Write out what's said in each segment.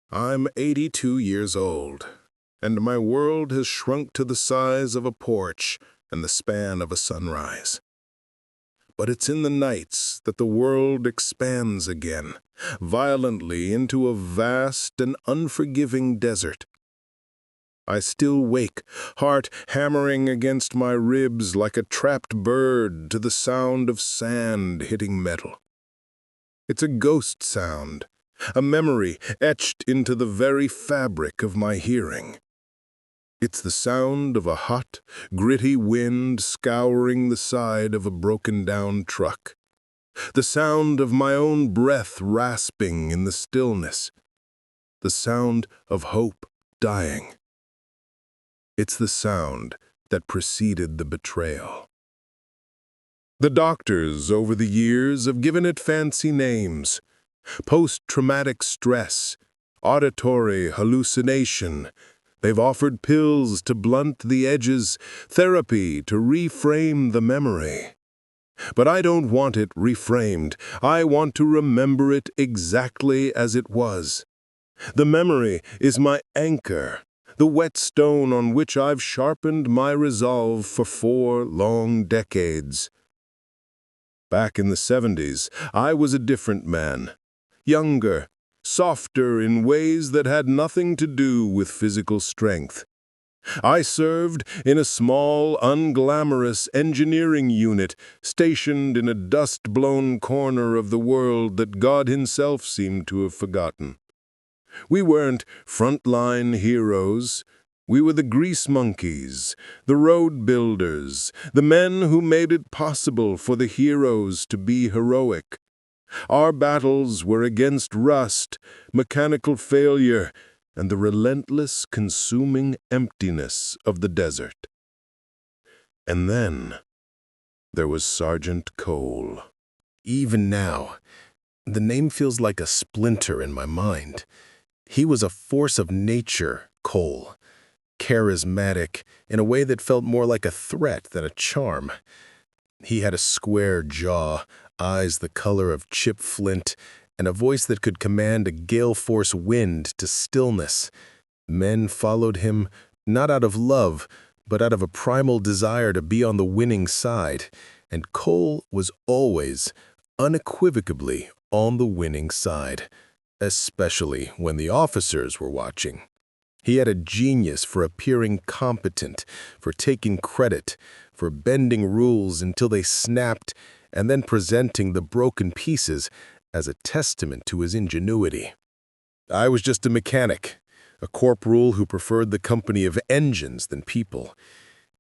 I'm 82 years old, and my world has shrunk to the size of a porch and the span of a sunrise. But it's in the nights that the world expands again, violently into a vast and unforgiving desert. I still wake, heart hammering against my ribs like a trapped bird to the sound of sand hitting metal. It's a ghost sound, a memory etched into the very fabric of my hearing. It's the sound of a hot, gritty wind scouring the side of a broken-down truck. The sound of my own breath rasping in the stillness. The sound of hope dying. It's the sound that preceded the betrayal. The doctors over the years have given it fancy names: post-traumatic stress, auditory hallucination. They've offered pills to blunt the edges, therapy to reframe the memory. But I don't want it reframed. I want to remember it exactly as it was. The memory is my anchor, the whetstone on which I've sharpened my resolve for 4 long decades. Back in the 70s, I was a different man. Younger, softer in ways that had nothing to do with physical strength. I served in a small, unglamorous engineering unit stationed in a dust-blown corner of the world that God himself seemed to have forgotten. We weren't frontline heroes. We were the grease monkeys, the road builders, the men who made it possible for the heroes to be heroic. Our battles were against rust, mechanical failure, and the relentless, consuming emptiness of the desert. And then there was Sergeant Cole. Even now, the name feels like a splinter in my mind. He was a force of nature, Cole. Charismatic, in a way that felt more like a threat than a charm. He had a square jaw, eyes the color of chipped flint, and a voice that could command a gale-force wind to stillness. Men followed him, not out of love, but out of a primal desire to be on the winning side, and Cole was always, unequivocally, on the winning side, especially when the officers were watching. He had a genius for appearing competent, for taking credit, for bending rules until they snapped, and then presenting the broken pieces as a testament to his ingenuity. I was just a mechanic, a corporal who preferred the company of engines than people.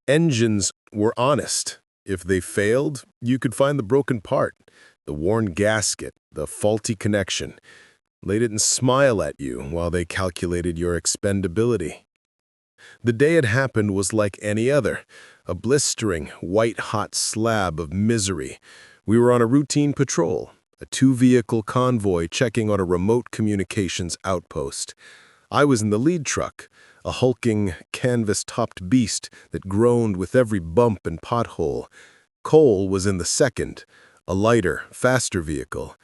Engines were honest. If they failed, you could find the broken part, the worn gasket, the faulty connection. They didn't smile at you while they calculated your expendability. The day it happened was like any other, a blistering, white-hot slab of misery. We were on a routine patrol, a 2-vehicle convoy checking on a remote communications outpost. I was in the lead truck, a hulking, canvas-topped beast that groaned with every bump and pothole. Cole was in the second, a lighter, faster vehicle.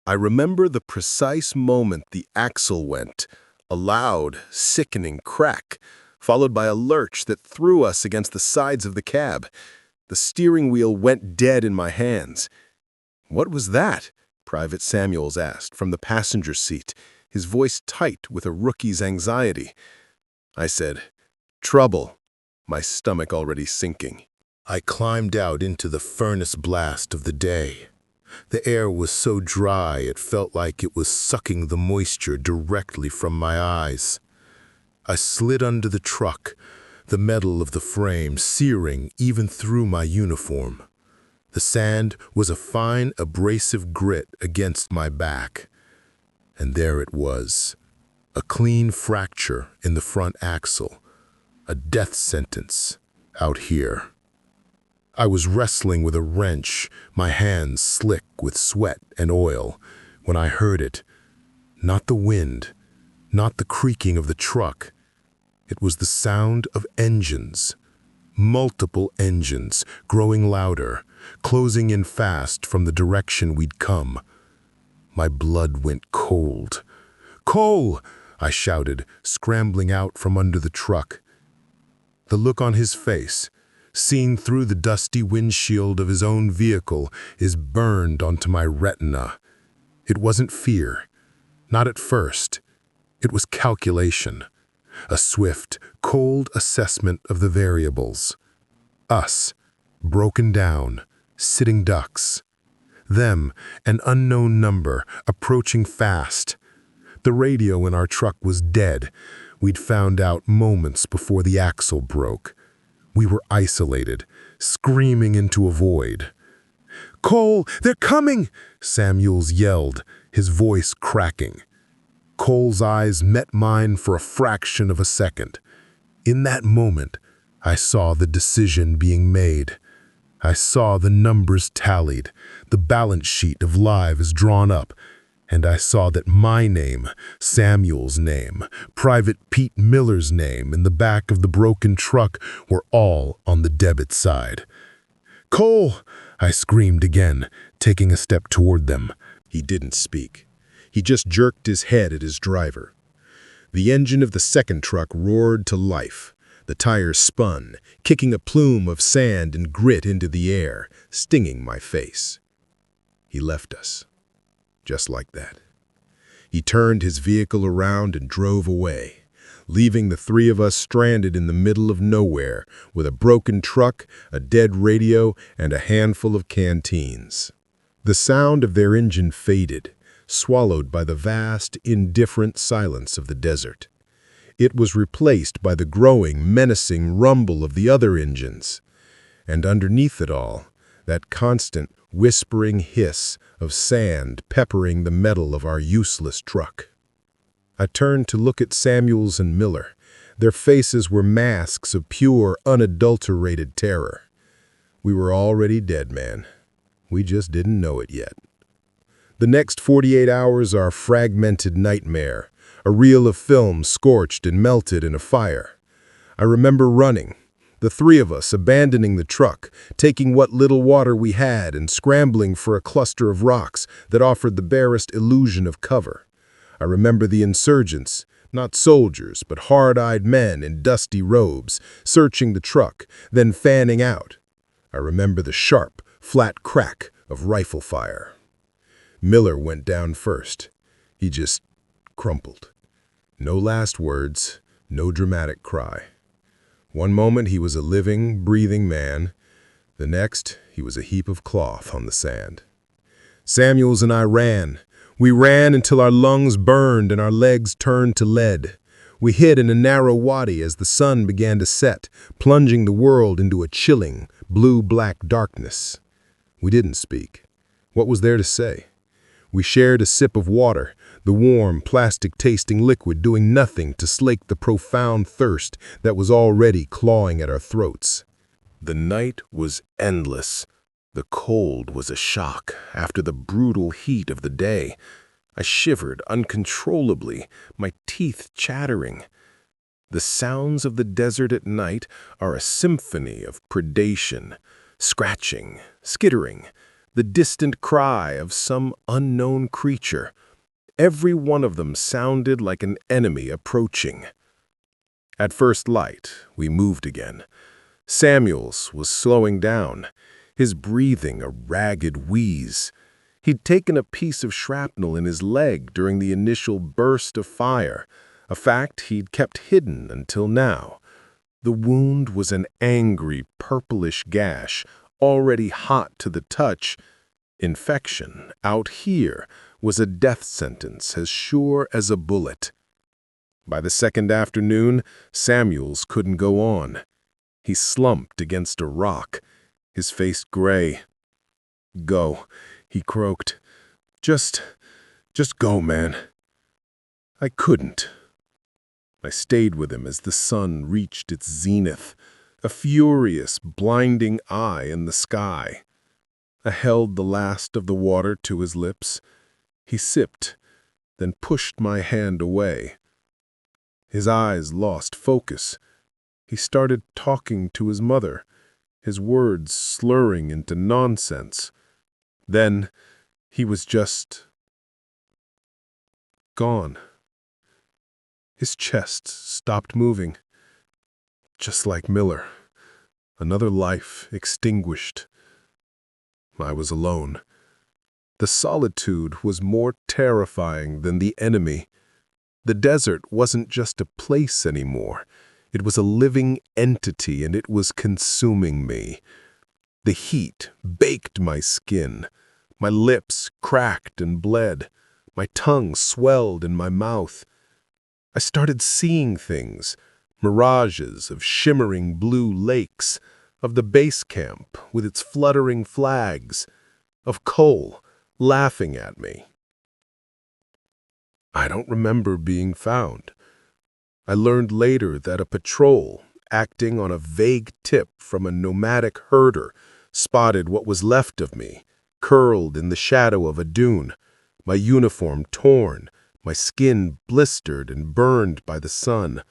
I remember the precise moment the axle went, a loud, sickening crack, followed by a lurch that threw us against the sides of the cab. The steering wheel went dead in my hands. "What was that?" Private Samuels asked from the passenger seat, his voice tight with a rookie's anxiety. I said, "Trouble," my stomach already sinking. I climbed out into the furnace blast of the day. The air was so dry it felt like it was sucking the moisture directly from my eyes. I slid under the truck, the metal of the frame searing even through my uniform. The sand was a fine, abrasive grit against my back. And there it was, a clean fracture in the front axle, a death sentence out here. I was wrestling with a wrench, my hands slick with sweat and oil, when I heard it. Not the wind, not the creaking of the truck. It was the sound of engines. Multiple engines, growing louder, closing in fast from the direction we'd come. My blood went cold. "Cole!" I shouted, scrambling out from under the truck. The look on his face, seen through the dusty windshield of his own vehicle, is burned onto my retina. It wasn't fear. Not at first. It was calculation. A swift, cold assessment of the variables. Us, broken down, sitting ducks. Them, an unknown number, approaching fast. The radio in our truck was dead. We'd found out moments before the axle broke. We were isolated, screaming into a void. "Cole, they're coming!" Samuels yelled, his voice cracking. Cole's eyes met mine for a fraction of a second. In that moment, I saw the decision being made. I saw the numbers tallied, the balance sheet of lives drawn up, and I saw that my name, Samuel's name, Private Pete Miller's name in the back of the broken truck were all on the debit side. "Cole!" I screamed again, taking a step toward them. He didn't speak. He just jerked his head at his driver. The engine of the second truck roared to life. The tires spun, kicking a plume of sand and grit into the air, stinging my face. He left us. Just like that. He turned his vehicle around and drove away, leaving the three of us stranded in the middle of nowhere with a broken truck, a dead radio, and a handful of canteens. The sound of their engine faded, swallowed by the vast, indifferent silence of the desert. It was replaced by the growing, menacing rumble of the other engines. And underneath it all, that constant, whispering hiss of sand peppering the metal of our useless truck. I turned to look at Samuels and Miller. Their faces were masks of pure, unadulterated terror. We were already dead, man. We just didn't know it yet. The next 48 hours are a fragmented nightmare, a reel of film scorched and melted in a fire. I remember running, the three of us abandoning the truck, taking what little water we had and scrambling for a cluster of rocks that offered the barest illusion of cover. I remember the insurgents, not soldiers, but hard-eyed men in dusty robes, searching the truck, then fanning out. I remember the sharp, flat crack of rifle fire. Miller went down first. He just crumpled. No last words, no dramatic cry. One moment he was a living, breathing man. The next, he was a heap of cloth on the sand. Samuels and I ran. We ran until our lungs burned and our legs turned to lead. We hid in a narrow wadi as the sun began to set, plunging the world into a chilling, blue-black darkness. We didn't speak. What was there to say? We shared a sip of water, the warm, plastic-tasting liquid doing nothing to slake the profound thirst that was already clawing at our throats. The night was endless. The cold was a shock after the brutal heat of the day. I shivered uncontrollably, my teeth chattering. The sounds of the desert at night are a symphony of predation, scratching, skittering, the distant cry of some unknown creature. Every one of them sounded like an enemy approaching. At first light, we moved again. Samuels was slowing down, his breathing a ragged wheeze. He'd taken a piece of shrapnel in his leg during the initial burst of fire, a fact he'd kept hidden until now. The wound was an angry, purplish gash, already hot to the touch. Infection, out here, was a death sentence as sure as a bullet. By the second afternoon, Samuels couldn't go on. He slumped against a rock, his face gray. "Go," he croaked. Just go, man." I couldn't. I stayed with him as the sun reached its zenith, a furious, blinding eye in the sky. I held the last of the water to his lips. He sipped, then pushed my hand away. His eyes lost focus. He started talking to his mother, his words slurring into nonsense. Then he was just gone. His chest stopped moving. Just like Miller. Another life extinguished. I was alone. The solitude was more terrifying than the enemy. The desert wasn't just a place anymore. It was a living entity, and it was consuming me. The heat baked my skin. My lips cracked and bled. My tongue swelled in my mouth. I started seeing things, mirages of shimmering blue lakes, of the base camp with its fluttering flags, of Cole laughing at me. I don't remember being found. I learned later that a patrol, acting on a vague tip from a nomadic herder, spotted what was left of me, curled in the shadow of a dune, my uniform torn, my skin blistered and burned by the sun.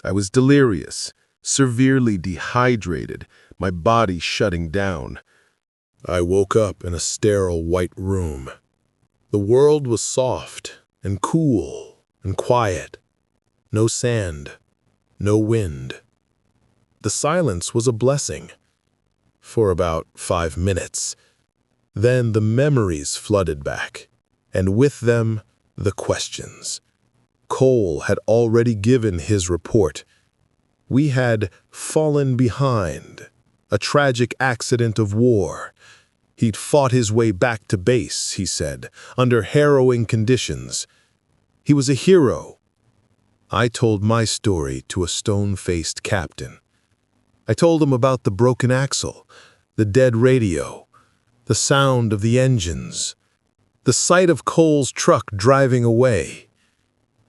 I was delirious, severely dehydrated, my body shutting down. I woke up in a sterile white room. The world was soft and cool and quiet. No sand, no wind. The silence was a blessing. For about 5 minutes. Then the memories flooded back, and with them, the questions. Cole had already given his report. We had fallen behind, a tragic accident of war. He'd fought his way back to base, he said, under harrowing conditions. He was a hero. I told my story to a stone-faced captain. I told him about the broken axle, the dead radio, the sound of the engines, the sight of Cole's truck driving away.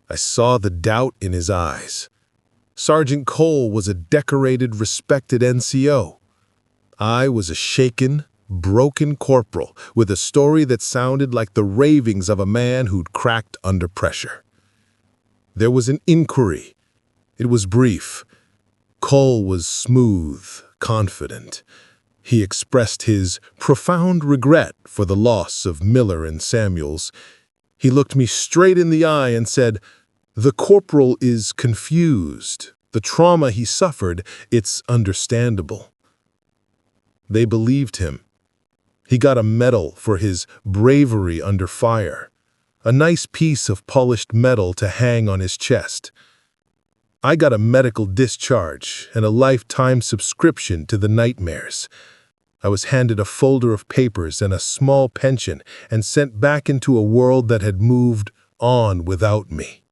I saw the doubt in his eyes. Sergeant Cole was a decorated, respected NCO. I was a shaken, broken corporal with a story that sounded like the ravings of a man who'd cracked under pressure. There was an inquiry. It was brief. Cole was smooth, confident. He expressed his profound regret for the loss of Miller and Samuels. He looked me straight in the eye and said, "The corporal is confused. The trauma he suffered, it's understandable." They believed him. He got a medal for his bravery under fire, a nice piece of polished metal to hang on his chest. I got a medical discharge and a lifetime subscription to the nightmares. I was handed a folder of papers and a small pension and sent back into a world that had moved on without me.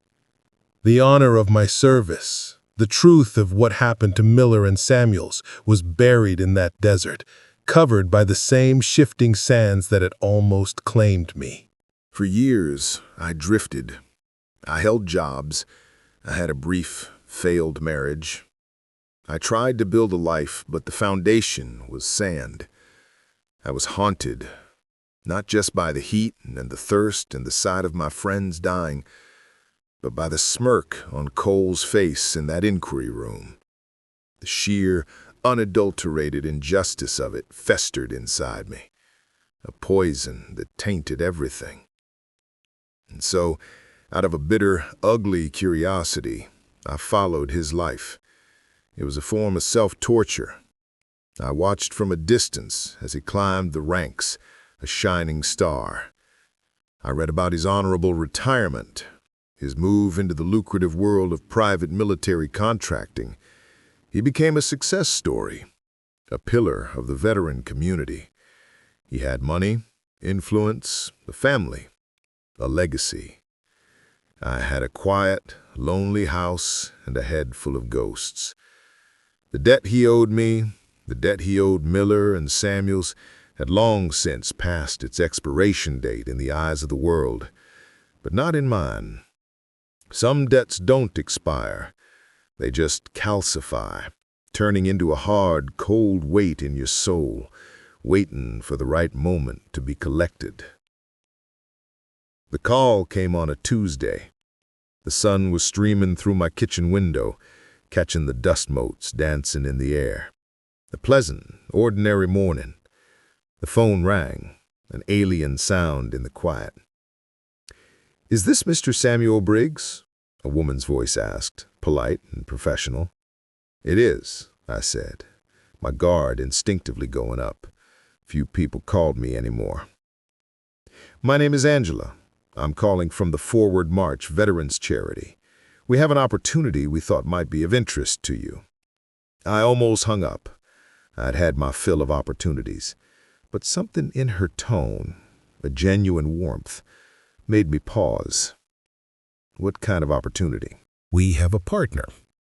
The honor of my service, the truth of what happened to Miller and Samuels, was buried in that desert, covered by the same shifting sands that had almost claimed me. For years, I drifted. I held jobs. I had a brief, failed marriage. I tried to build a life, but the foundation was sand. I was haunted, not just by the heat and the thirst and the sight of my friends dying, but by the smirk on Cole's face in that inquiry room. The sheer, unadulterated injustice of it festered inside me, a poison that tainted everything. And so, out of a bitter, ugly curiosity, I followed his life. It was a form of self-torture. I watched from a distance as he climbed the ranks, a shining star. I read about his honorable retirement, his move into the lucrative world of private military contracting. He became a success story, a pillar of the veteran community. He had money, influence, a family, a legacy. I had a quiet, lonely house and a head full of ghosts. The debt he owed me, the debt he owed Miller and Samuels, had long since passed its expiration date in the eyes of the world, but not in mine. Some debts don't expire. They just calcify, turning into a hard, cold weight in your soul, waiting for the right moment to be collected. The call came on a Tuesday. The sun was streaming through my kitchen window, catching the dust motes dancing in the air. A pleasant, ordinary morning. The phone rang, an alien sound in the quiet. "Is this Mr. Samuel Briggs?" a woman's voice asked, polite and professional. It is, I said, my guard instinctively going up. Few people called me anymore. My name is Angela. I'm calling from the Forward March Veterans Charity. We have an opportunity we thought might be of interest to you. I almost hung up. I'd had my fill of opportunities, but something in her tone, a genuine warmth, made me pause. What kind of opportunity? We have a partner,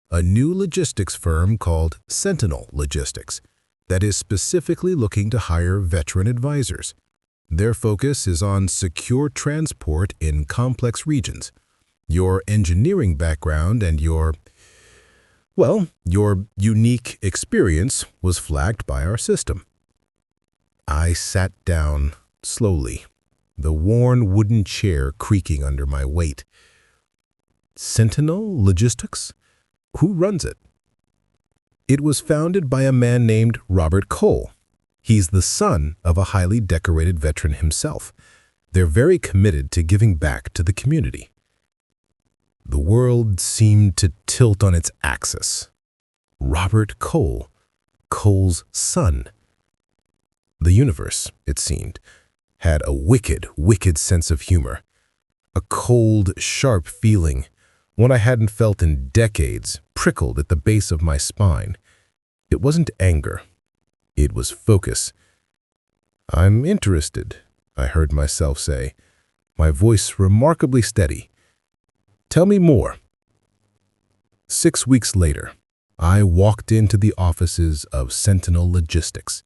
a new logistics firm called Sentinel Logistics, that is specifically looking to hire veteran advisors. Their focus is on secure transport in complex regions. Your engineering background and your unique experience was flagged by our system. I sat down slowly, the worn wooden chair creaking under my weight. Sentinel Logistics? Who runs it? It was founded by a man named Robert Cole. He's the son of a highly decorated veteran himself. They're very committed to giving back to the community. The world seemed to tilt on its axis. Robert Cole, Cole's son. The universe, it seemed, had a wicked, wicked sense of humor. A cold, sharp feeling, one I hadn't felt in decades, prickled at the base of my spine. It wasn't anger. It was focus. "I'm interested," I heard myself say, my voice remarkably steady. "Tell me more." 6 weeks later, I walked into the offices of Sentinel Logistics.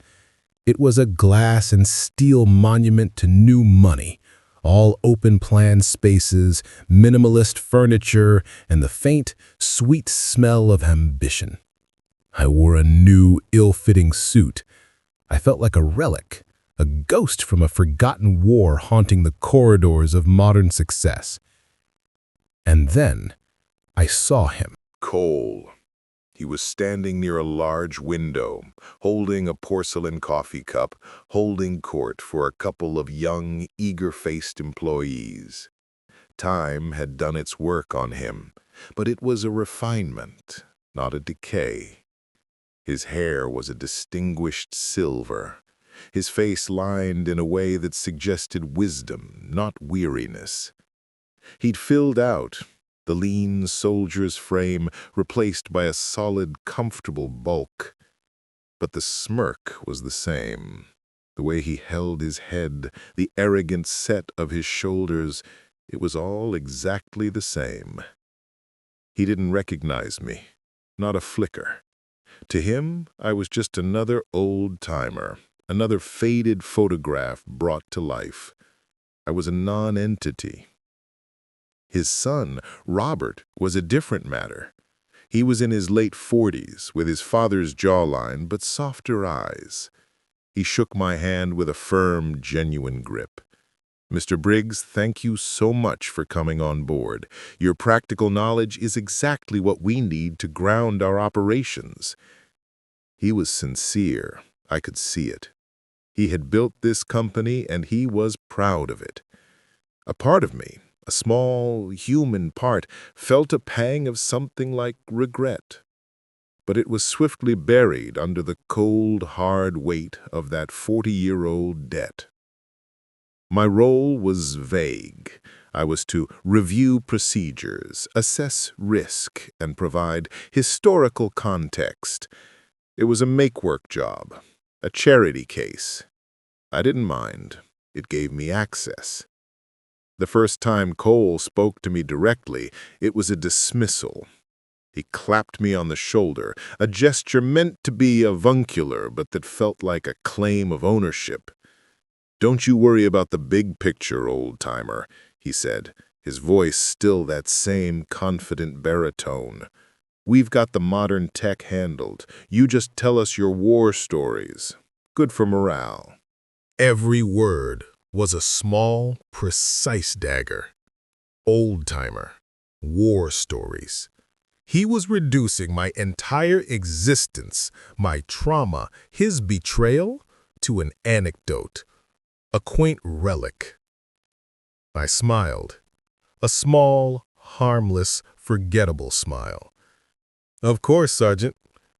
It was a glass and steel monument to new money, all open-plan spaces, minimalist furniture, and the faint, sweet smell of ambition. I wore a new, ill-fitting suit. I felt like a relic, a ghost from a forgotten war haunting the corridors of modern success. And then I saw him. Cole. He was standing near a large window, holding a porcelain coffee cup, holding court for a couple of young, eager-faced employees. Time had done its work on him, but it was a refinement, not a decay. His hair was a distinguished silver, his face lined in a way that suggested wisdom, not weariness. He'd filled out, the lean soldier's frame replaced by a solid, comfortable bulk. But the smirk was the same. The way he held his head, the arrogant set of his shoulders, it was all exactly the same. He didn't recognize me, not a flicker. To him, I was just another old-timer, another faded photograph brought to life. I was a non-entity. His son, Robert, was a different matter. He was in his late 40s, with his father's jawline but softer eyes. He shook my hand with a firm, genuine grip. "Mr. Briggs, thank you so much for coming on board. Your practical knowledge is exactly what we need to ground our operations." He was sincere. I could see it. He had built this company, and he was proud of it. A part of me, a small, human part, felt a pang of something like regret. But it was swiftly buried under the cold, hard weight of that 40-year-old debt. My role was vague. I was to review procedures, assess risk, and provide historical context. It was a make-work job, a charity case. I didn't mind. It gave me access. The first time Cole spoke to me directly, it was a dismissal. He clapped me on the shoulder, a gesture meant to be avuncular, but that felt like a claim of ownership. "Don't you worry about the big picture, old-timer," he said, his voice still that same confident baritone. "We've got the modern tech handled. You just tell us your war stories. Good for morale." Every word was a small, precise dagger. Old-timer, war stories. He was reducing my entire existence, my trauma, his betrayal, to an anecdote, a quaint relic. I smiled, a small, harmless, unforgettable smile. "Of course, Sergeant,"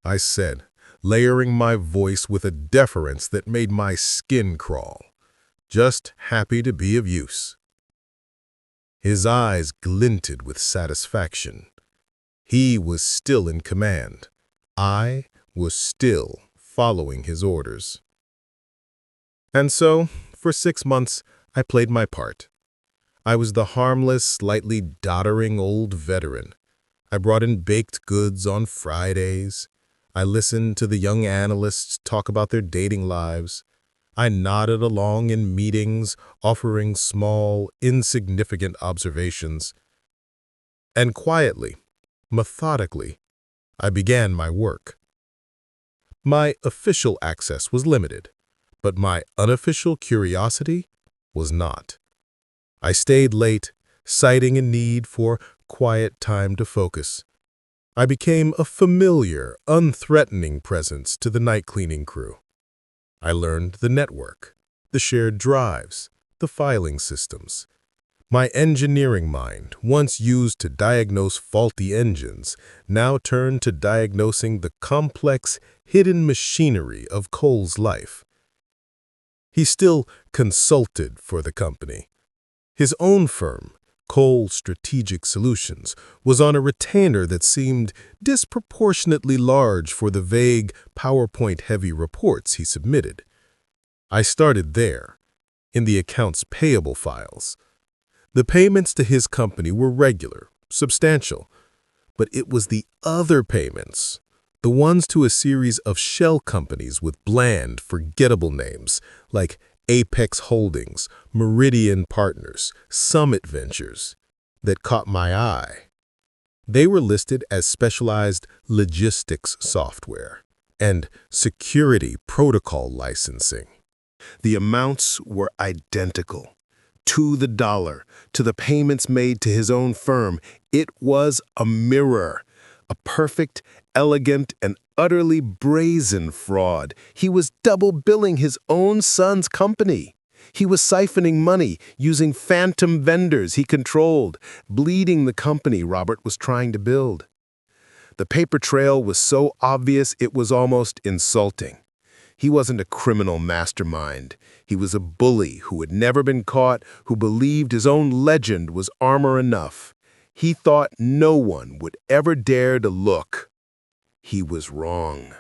I said, layering my voice with a deference that made my skin crawl. "Just happy to be of use." His eyes glinted with satisfaction. He was still in command. I was still following his orders. And so, for 6 months, I played my part. I was the harmless, slightly doddering old veteran. I brought in baked goods on Fridays. I listened to the young analysts talk about their dating lives. I nodded along in meetings, offering small, insignificant observations. And quietly, methodically, I began my work. My official access was limited, but my unofficial curiosity was not. I stayed late, citing a need for quiet time to focus. I became a familiar, unthreatening presence to the night cleaning crew. I learned the network, the shared drives, the filing systems. My engineering mind, once used to diagnose faulty engines, now turned to diagnosing the complex, hidden machinery of Cole's life. He still consulted for the company. His own firm, Cole Strategic Solutions, was on a retainer that seemed disproportionately large for the vague, PowerPoint-heavy reports he submitted. I started there, in the accounts payable files. The payments to his company were regular, substantial, but it was the other payments, the ones to a series of shell companies with bland, forgettable names, like Apex Holdings, Meridian Partners, Summit Ventures, that caught my eye. They were listed as specialized logistics software and security protocol licensing. The amounts were identical, to the dollar, to the payments made to his own firm. It was a mirror, a perfect, elegant, and utterly brazen fraud. He was double billing his own son's company. He was siphoning money using phantom vendors he controlled, bleeding the company Robert was trying to build. The paper trail was so obvious it was almost insulting. He wasn't a criminal mastermind. He was a bully who had never been caught, who believed his own legend was armor enough. He thought no one would ever dare to look. He was wrong.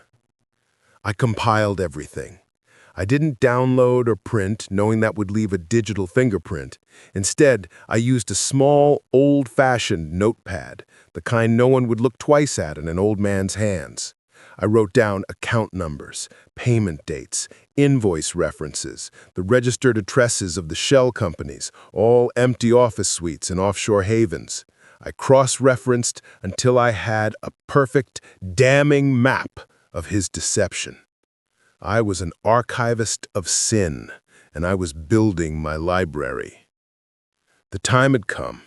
I compiled everything. I didn't download or print, knowing that would leave a digital fingerprint. Instead, I used a small, old-fashioned notepad, the kind no one would look twice at in an old man's hands. I wrote down account numbers, payment dates, invoice references, the registered addresses of the shell companies, all empty office suites and offshore havens. I cross-referenced until I had a perfect, damning map of his deception. I was an archivist of sin, and I was building my library. The time had come.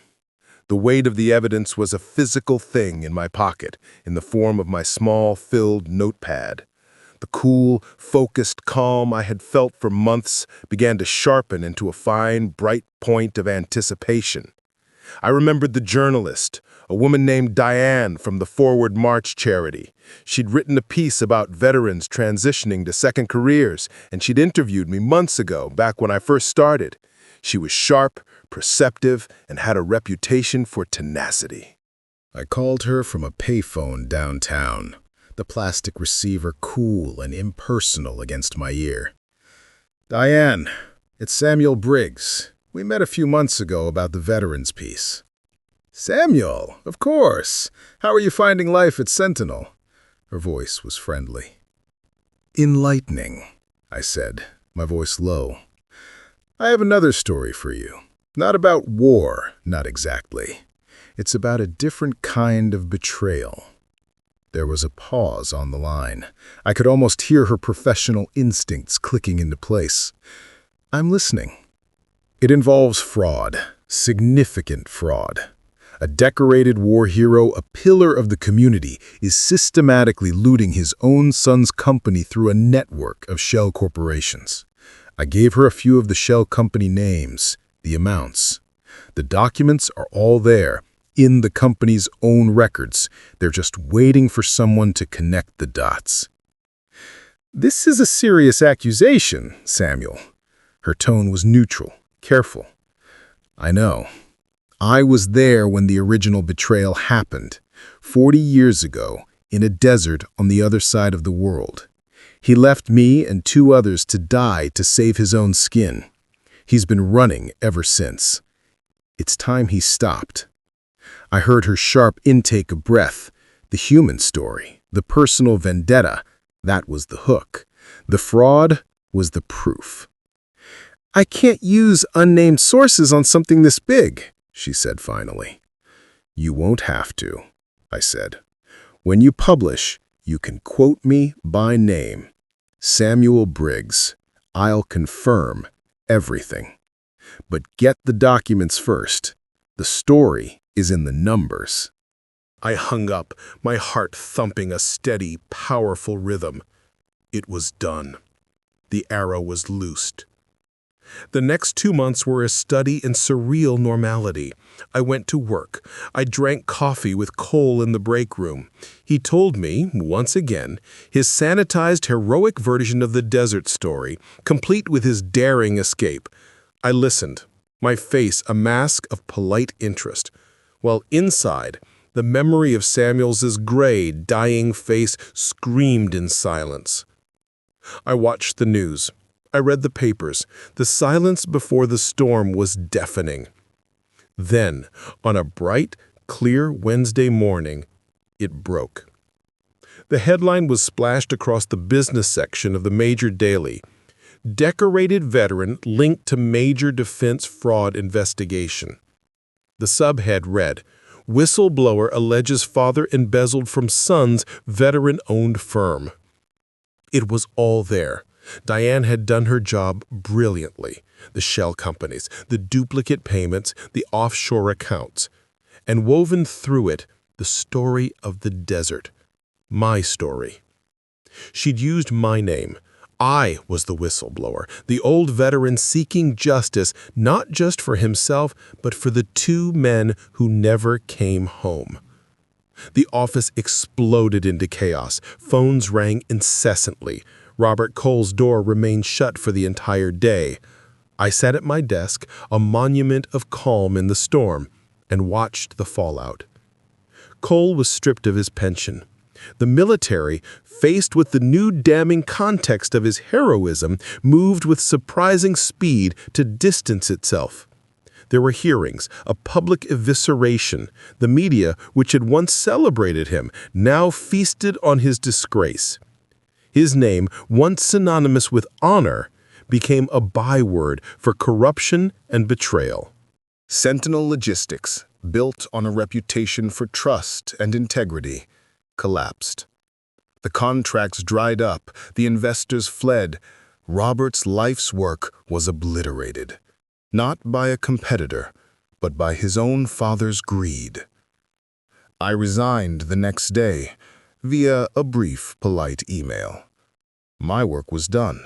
The weight of the evidence was a physical thing in my pocket, in the form of my small, filled notepad. The cool, focused calm I had felt for months began to sharpen into a fine, bright point of anticipation. I remembered the journalist, a woman named Diane from the Forward March charity. She'd written a piece about veterans transitioning to second careers, and she'd interviewed me months ago, back when I first started. She was sharp, perceptive, and had a reputation for tenacity. I called her from a payphone downtown, the plastic receiver cool and impersonal against my ear. "Diane, it's Samuel Briggs. We met a few months ago about the veterans piece." "Samuel, of course. How are you finding life at Sentinel?" Her voice was friendly. "Enlightening," I said, my voice low. "I have another story for you. Not about war, not exactly. It's about a different kind of betrayal." There was a pause on the line. I could almost hear her professional instincts clicking into place. "I'm listening." "It involves fraud, significant fraud. A decorated war hero, a pillar of the community, is systematically looting his own son's company through a network of shell corporations. I gave her a few of the shell company names, the amounts. The documents are all there, in the company's own records. They're just waiting for someone to connect the dots. This is a serious accusation, Samuel. Her tone was neutral, careful. I know. I was there when the original betrayal happened, 40 years ago, in a desert on the other side of the world. He left me and 2 others to die to save his own skin. He's been running ever since. It's time he stopped. I heard her sharp intake of breath. The human story, the personal vendetta, that was the hook. The fraud was the proof. I can't use unnamed sources on something this big, she said finally. You won't have to, I said. When you publish, you can quote me by name. Samuel Briggs. I'll confirm everything. But get the documents first. The story is in the numbers. I hung up, my heart thumping a steady, powerful rhythm. It was done. The arrow was loosed. The next 2 months were a study in surreal normality. I went to work. I drank coffee with Cole in the break room. He told me, once again, his sanitized, heroic version of the desert story, complete with his daring escape. I listened, my face a mask of polite interest, while inside, the memory of Samuel's gray, dying face screamed in silence. I watched the news. I read the papers. The silence before the storm was deafening. Then, on a bright, clear Wednesday morning, it broke. The headline was splashed across the business section of the major daily. Decorated veteran linked to major defense fraud investigation. The subhead read, Whistleblower alleges father embezzled from son's veteran-owned firm. It was all there. Diane had done her job brilliantly. The shell companies, the duplicate payments, the offshore accounts. And woven through it, the story of the desert. My story. She'd used my name. I was the whistleblower, the old veteran seeking justice not just for himself, but for the 2 men who never came home. The office exploded into chaos. Phones rang incessantly. Robert Cole's door remained shut for the entire day. I sat at my desk, a monument of calm in the storm, and watched the fallout. Cole was stripped of his pension. The military, faced with the new damning context of his heroism, moved with surprising speed to distance itself. There were hearings, a public evisceration. The media, which had once celebrated him, now feasted on his disgrace. His name, once synonymous with honor, became a byword for corruption and betrayal. Sentinel Logistics, built on a reputation for trust and integrity, collapsed. The contracts dried up, the investors fled. Robert's life's work was obliterated, not by a competitor, but by his own father's greed. I resigned the next day, via a brief, polite email. My work was done.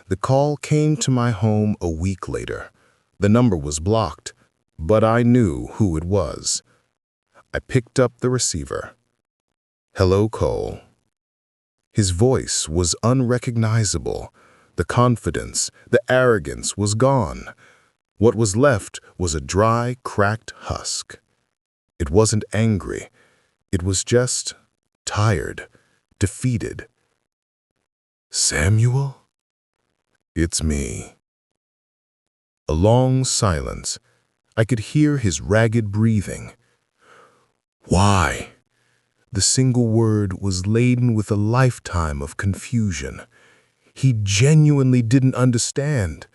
The call came to my home a week later. The number was blocked, but I knew who it was. I picked up the receiver. Hello, Cole. His voice was unrecognizable. The confidence, the arrogance was gone. What was left was a dry, cracked husk. It wasn't angry. It was just tired, defeated. Samuel? It's me. A long silence. I could hear his ragged breathing. Why? The single word was laden with a lifetime of confusion. He genuinely didn't understand.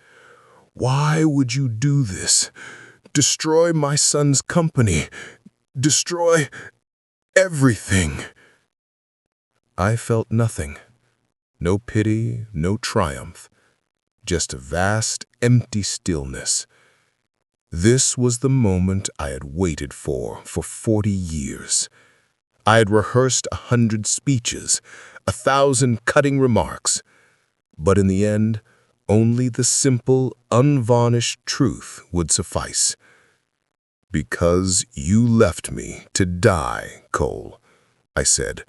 Why would you do this? Destroy my son's company. Destroy everything. I felt nothing. No pity, no triumph. Just a vast, empty stillness. This was the moment I had waited for 40 years. I had rehearsed 100 speeches, 1,000 cutting remarks. But in the end, only the simple, unvarnished truth would suffice. "Because you left me to die, Cole," I said,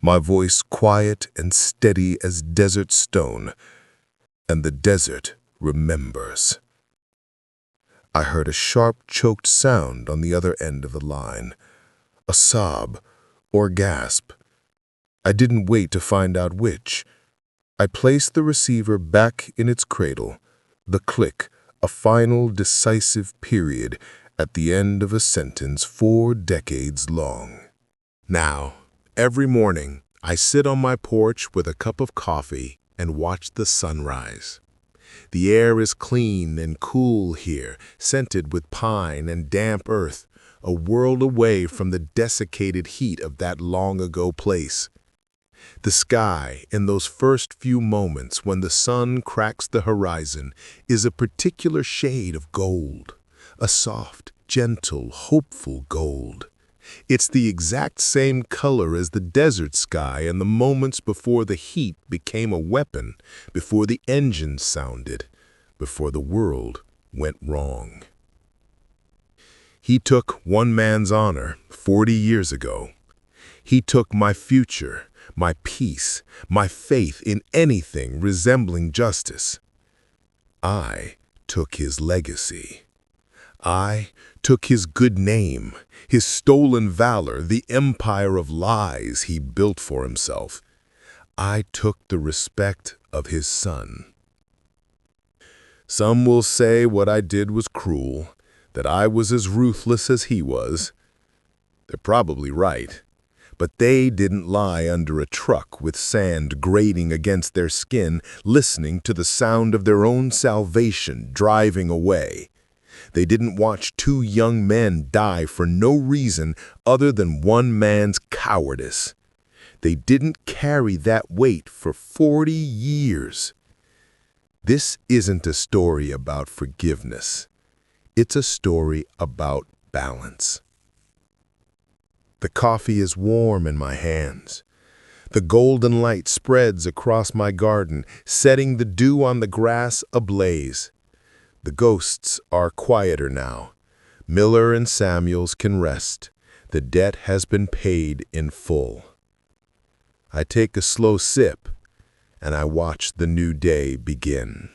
my voice quiet and steady as desert stone, "and the desert remembers." I heard a sharp, choked sound on the other end of the line, a sob or gasp. I didn't wait to find out which. I placed the receiver back in its cradle, the click, a final decisive period at the end of a sentence 4 decades long. Now, every morning, I sit on my porch with a cup of coffee and watch the sunrise. The air is clean and cool here, scented with pine and damp earth, a world away from the desiccated heat of that long-ago place. The sky, in those first few moments when the sun cracks the horizon, is a particular shade of gold, a soft, gentle, hopeful gold. It's the exact same color as the desert sky in the moments before the heat became a weapon, before the engines sounded, before the world went wrong. He took one man's honor 40 years ago. He took my future, my peace, my faith in anything resembling justice. I took his legacy. I took his good name, his stolen valor, the empire of lies he built for himself. I took the respect of his son. Some will say what I did was cruel, that I was as ruthless as he was. They're probably right. But they didn't lie under a truck with sand grating against their skin, listening to the sound of their own salvation driving away. They didn't watch 2 young men die for no reason other than one man's cowardice. They didn't carry that weight for 40 years. This isn't a story about forgiveness. It's a story about balance. The coffee is warm in my hands. The golden light spreads across my garden, setting the dew on the grass ablaze. The ghosts are quieter now. Miller and Samuels can rest. The debt has been paid in full. I take a slow sip, and I watch the new day begin.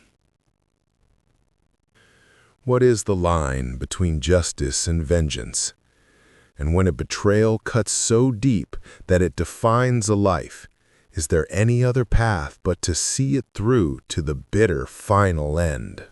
What is the line between justice and vengeance? And when a betrayal cuts so deep that it defines a life, is there any other path but to see it through to the bitter final end?